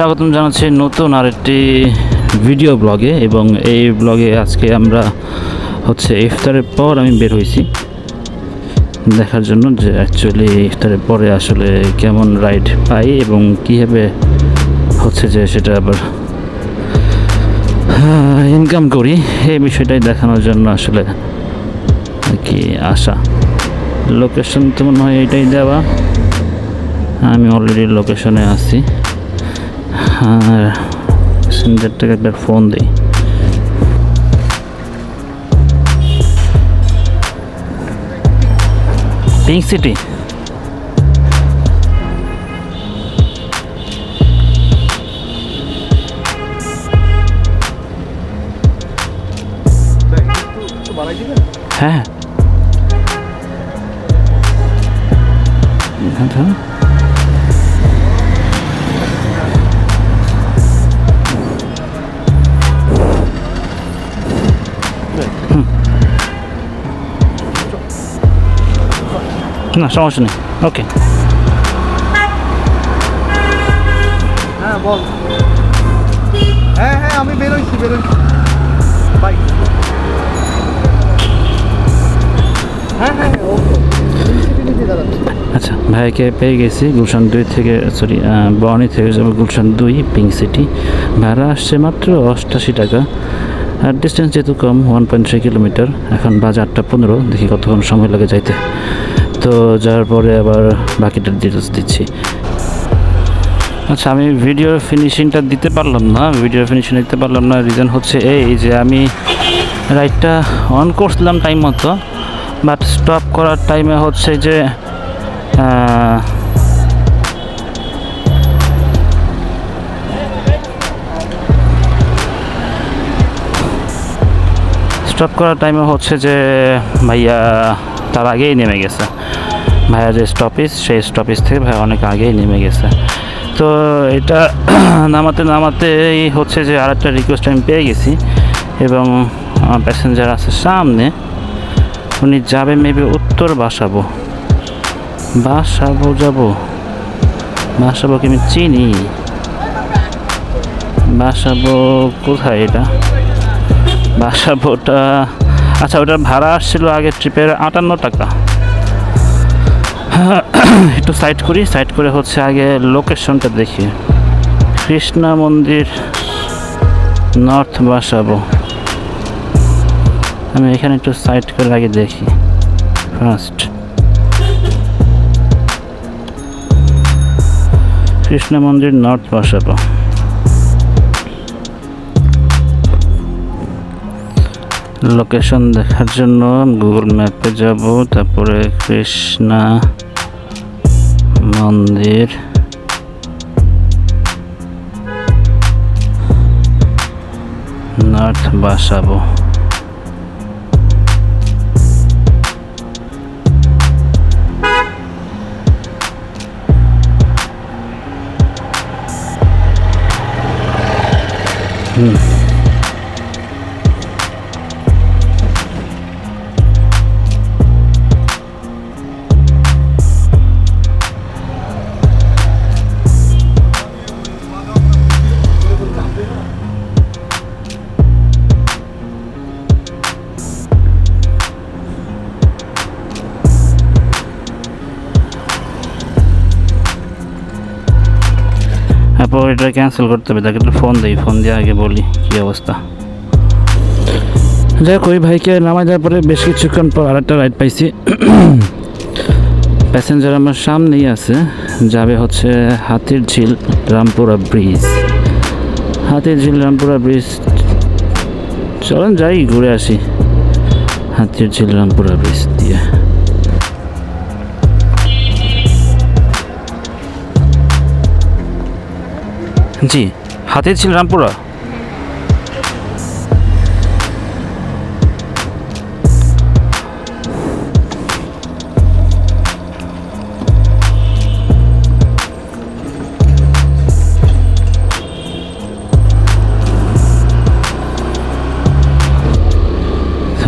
স্বাগতম জানাচ্ছি নতুন আরেকটি ভিডিও ব্লগে। এবং এই ব্লগে আজকে আমরা হচ্ছে ইফতারের পর আমি বের হয়েছি দেখার জন্য যে অ্যাকচুয়ালি ইফতারের পরে আসলে কেমন রাইড পাই এবং কীভাবে হচ্ছে যে সেটা আবার ইনকাম করি, এই বিষয়টাই দেখানোর জন্য আসলে কি আসা। লোকেশন তো মনে হয় এটাই দেওয়া, আমি অলরেডি লোকেশনে আছি। আর প্যাসেঞ্জারটাকে একবার ফোন দিই। পিঙ্ক সিটি, হ্যাঁ না সমস্যা নেই, ওকে। হ্যাঁ বল। হ্যাঁ হ্যাঁ আমি বেরোইছি বাই। হ্যাঁ হ্যাঁ ওকে। আচ্ছা, ভাইকে পেয়ে গেছি গুলশান 2 থেকে, সরি বর্ণি থেকে যাবো গুলশান 2 পিঙ্ক সিটি। ভাড়া আসছে মাত্র 88 টাকা। আর ডিস্টেন্স যেহেতু কম, 1.3 কিলোমিটার। এখন বাজে 8:15, দেখি কতক্ষণ সময় লাগে যাইতে। তো যাওয়ার পরে আবার বাকিটার ডিটেলস দিচ্ছি। আচ্ছা, আমি ভিডিওর ফিনিশিংটা দিতে পারলাম না। রিজন হচ্ছে এই যে আমি রাইডটা অন করছিলাম টাইম মতো, বাট স্টপ করার টাইমে হচ্ছে যে ভাইয়া তার আগেই নেমে গেছে। ভাইয়া যে স্টপেজ, সেই স্টপেজ থেকে ভাইয়া অনেক আগেই নেমে গেছে। তো এটা নামাতেই হচ্ছে যে আর একটা রিকোয়েস্ট আমি পেয়ে গেছি। এবং আমার প্যাসেঞ্জার আছে সামনে, উনি যাবে মেবি উত্তর বাসাবো কি আমি চিনি? বাসাবো কোথায় এটা? বাসাবোটা, আচ্ছা ওটার ভাড়া আসছিল আগের ট্রিপের 58 টাকা। একটু সাইড করে হচ্ছে আগে লোকেশনটা দেখি। কৃষ্ণা মন্দির নর্থ বাসাবো। আমি এখানে একটু সাইড করে আগে দেখি ফার্স্ট। কৃষ্ণ মন্দির নর্থ বাসাবো। লোকেশন দেখার জন্য গুগল ম্যাপে যাব, তারপরে কৃষ্ণা মন্দির নর্থ বাসাবো। তারপর এটা ক্যান্সেল করতে হবে, তাকে একটু ফোন দিয়ে আগে বলি কী অবস্থা। যাই হোক, ওই ভাইকে নামাই দেওয়ার পরে বেশ কিছুক্ষণ পর আরেকটা রাইড পাইছি। প্যাসেঞ্জার আমার সামনেই আছে, যাবে হচ্ছে হাতিরঝিল রামপুরা ব্রিজ। চলেন যাই ঘুরে আসি হাতিরঝিল রামপুরা ব্রিজ দিয়ে। জি, হাতিরঝিল রামপুরা।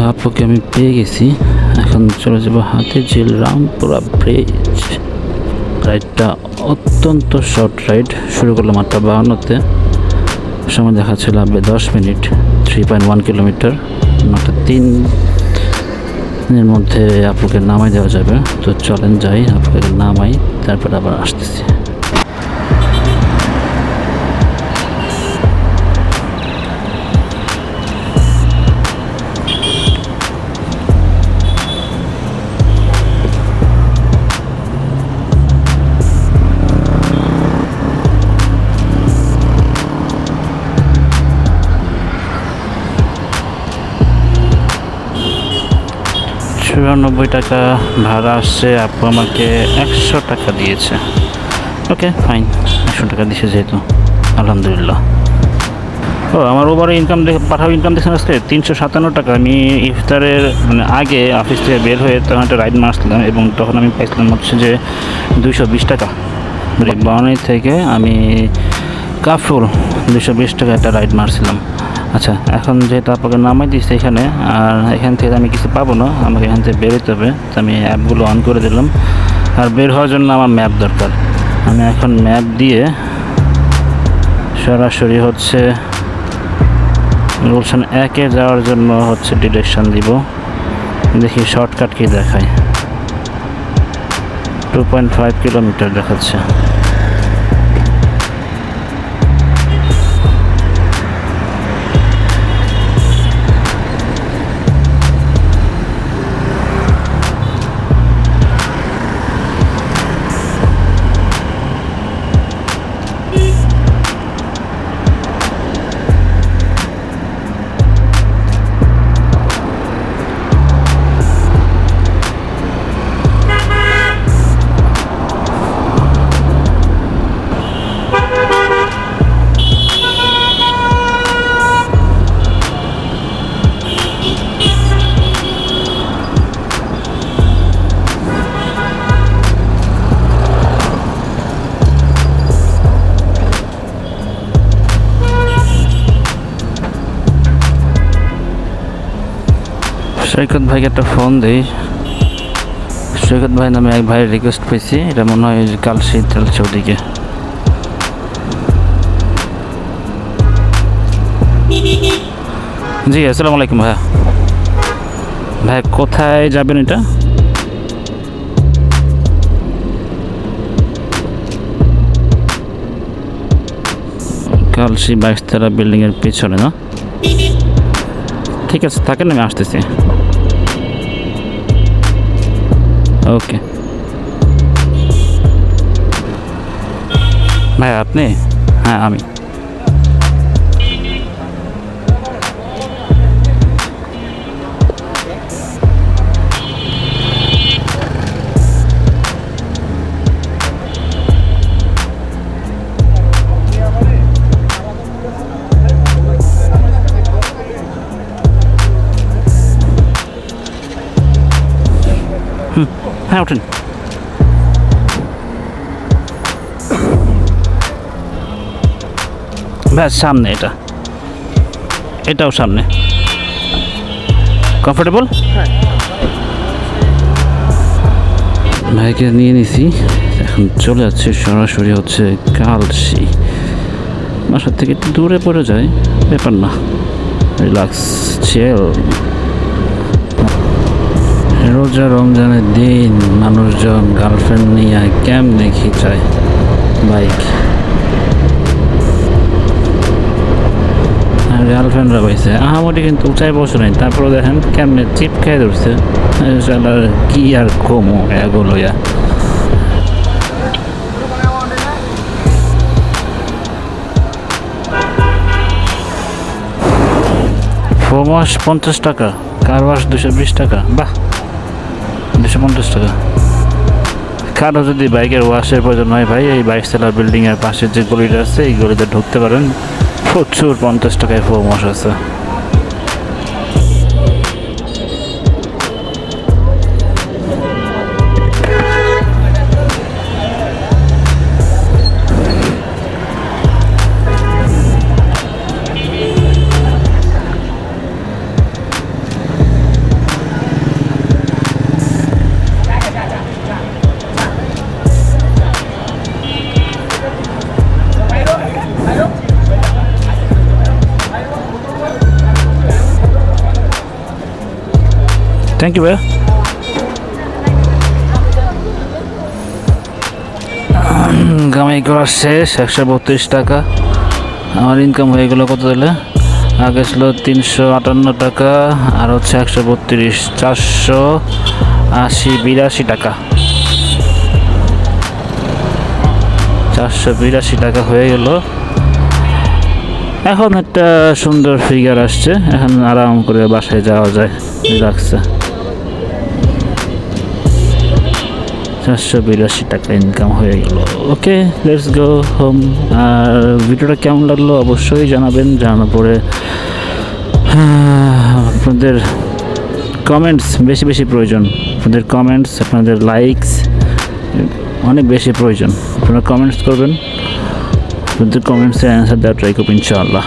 আপুকে আমি পেয়ে গেছি, এখন চলে যাবো হাতিরঝিল রামপুরা ব্রিজ। রাইডটা অত্যন্ত শর্ট রাইড, শুরু করলাম 8:52-তে, সময় দেখাচ্ছে লাগবে 10 মিনিট, 3.1 কিলোমিটার, মাত্র 3 মধ্যে আপুকে নামাই দেওয়া যাবে। তো চলেন যাই, আপুকে নামাই, তারপর আবার আসতেছি। টাকা ভাড়া আসছে, আপু আমাকে 100 টাকা দিয়েছে। ওকে ফাইন, 100 টাকা দিয়েছে যেহেতু, আলহামদুলিল্লাহ। ও আমার ওভারে ইনকাম পাঠাও ইনকাম দেখছেন আজকে 357 টাকা। আমি ইফতারের মানে আগে অফিস থেকে বের হয়ে তখন একটা রাইড মারছিলাম এবং তখন আমি পাইছিলাম হচ্ছে যে 220 টাকা। বনানী থেকে আমি কাফরুল 220 টাকা একটা রাইড মারছিলাম। আচ্ছা, এখন যেহেতু আপনাকে নামাই দিচ্ছে এখানে, আর এখান থেকে আমি কিছু পাবো না, আমাকে এখান থেকে বেরোতে হবে। তো আমি অ্যাপগুলো অন করে দিলাম, আর বের হওয়ার জন্য আমার ম্যাপ দরকার। আমি এখন ম্যাপ দিয়ে সরাসরি হচ্ছে গুলশান 1-এ যাওয়ার জন্য হচ্ছে ডিরেকশন দিব। দেখি শর্টকাট কি দেখায়। 2.5 কিলোমিটার দেখাচ্ছে। সৈকত ভাইকে একটা ফোন দিই। সৈকত ভাই নামে এক ভাইয়ের রিকোয়েস্ট পেয়েছি, এটা মনে হয় কালশি ওদিকে। জি আসসালামু আলাইকুম ভাইয়া। ভাই কোথায় যাবেন এটা? কালশি 22তলা বিল্ডিংয়ের পিছনে না? ঠিক আছে, থাকেন, আমি আসতেছি। ওকে ভাই, আপনি? হ্যাঁ আমি। হ্যাঁ ওঠেন। ব্যাস সামনে, এটাও সামনে। কমফোর্টেবল? ভাইকে নিয়ে নিছি, এখন চলে যাচ্ছে সরাসরি হচ্ছে কালশি। বাসার থেকে একটু দূরে পড়ে যায়, ব্যাপার না, রিল্যাক্স চিল। রোজা রমজানের দিন মানুষজন গার্লফ্রেন্ড নিয়ে কেমনে খিচায় বাইক। আর গার্লফ্রেন্ডরা পাইছে আহামরি, কিন্তু উঁচাই বসে নাই, তারপরে দেখেন কেমনে চিপ খেয়ে ধরছে। কি আর কমো এগুলো। ফোমাস 50 টাকা, কারওয়াশ 220 টাকা। বাহ, 250 টাকা। কারো যদি বাইকের ওয়াশের প্রয়োজন হয় ভাই, এই 22তলা বিল্ডিংয়ের পাশে যে গলিটা আছে এই গলিতে ঢুকতে পারেন, প্রচুর 50 টাকায় ফোম ওয়াশ আছে। থ্যাংক ইউ ভাইয়া। কামাই করা শেষ, 132 টাকা। আমার ইনকাম হয়ে গেলো কত দিলে? আগে ছিল 358 টাকা, আর হচ্ছে 132, 482 টাকা। 482 টাকা হয়ে গেল। এখন একটা সুন্দর ফিগার আসছে, এখন আরাম করে বাসায় যাওয়া যায়, রিল্যাক্সে। 482 টাকা ইনকাম হয়ে গেল। ওকে, লেটস গো হোম। আর ভিডিওটা কেমন লাগলো অবশ্যই জানাবেন, জানানোর পরে আপনাদের কমেন্টস বেশি বেশি প্রয়োজন। আপনাদের কমেন্টস, আপনাদের লাইকস অনেক বেশি প্রয়োজন। আপনারা কমেন্টস করবেন, আপনাদের কমেন্টসে অ্যান্সার দেওয়ার ট্রাই করবেন ইনশাআল্লাহ।